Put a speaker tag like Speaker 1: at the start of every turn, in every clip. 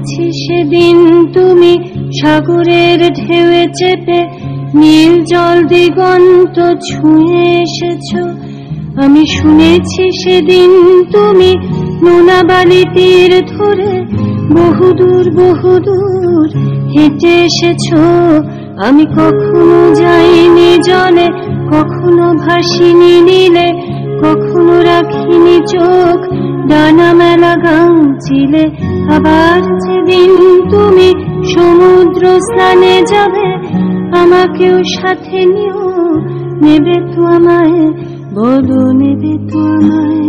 Speaker 1: শুনেছি সেদিন তুমি সাগরের ঢেউয়ে চেপে নীল জল দিগন্ত ছুঁয়ে এসেছো। আমি শুনেছি সেদিন তুমি নোনা বালি তীর ধরে বহুদূর বহুদূর হেঁটে এসেছো। আমি কখনো যাইনি জলে, কখনো ভাসিনি নীলে, কখনো রাখিনি চোখ ডানা মেলা গাংচিলে। আবার যেদিন তুমি সমুদ্র স্নানে যাবে, আমাকেও সাথে নিও, নেবে তো আমায়, বলো নেবে তো আমায়।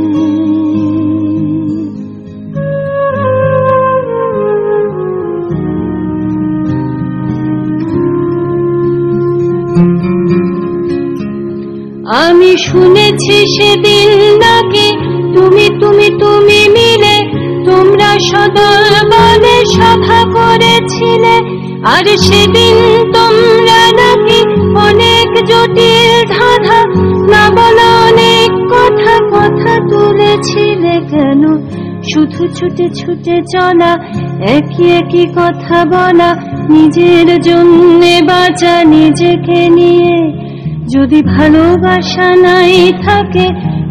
Speaker 1: আমি শুনেছি সেদিন নাকি তুমি তুমি তুমি মিলে তোমরা সদল বলে সভা করেছিলে। আর সেদিন তোমরা নাকি অনেক জটিল ধাঁধা না বলা অনেক কথা কথা তুলেছিলে। কেন শুধু ছুটে ছুটে চলা, একই একই কথা বলা, নিজের জন্যে বাঁচা নিজেকে নিয়ে। যদি ভালোবাসা নাই থাকে,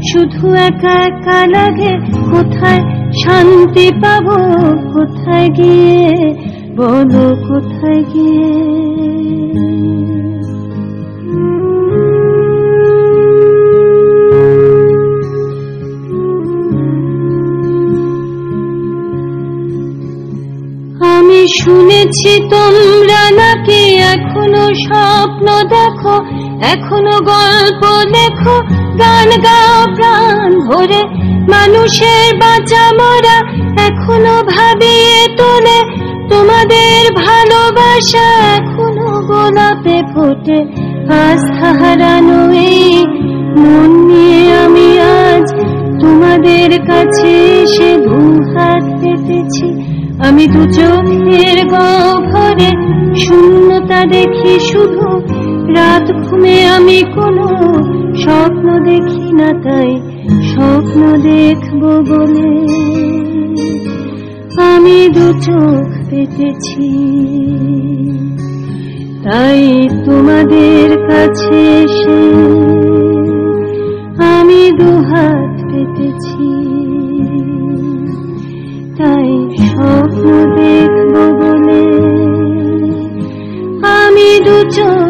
Speaker 1: শুধু একা একা লাগে, কোথায় শান্তি পাবো, কোথায় গিয়ে, বলো কোথায় গিয়ে। আমি শুনেছি তোমরা নাকি এখনো স্বপ্ন দেখো, এখনো গল্প লেখো, গান গাও প্রাণ ভরে, মানুষের বাঁচা মরা এখনো ভাবিয়ে তোলে। তোমাদের ভালোবাসা এখনো গোলাপে ফোটে। আস্থা হারানো এই মন নিয়ে আমি আজ তোমাদের কাছে এসে দুহাত পেতেছি। আমি দু চোখের গহ্বরে শূন্যতা দেখি শুধু, রাত ঘুমে আমি কোনো স্বপ্ন দেখি না, তাই স্বপ্ন দেখবো বলে আমি দু চোখ পেতেছি। তাই তোমাদের কাছে এসে আমি দুহাত পেতেছি, তাই স্বপ্ন দেখবো বলে আমি দু চোখ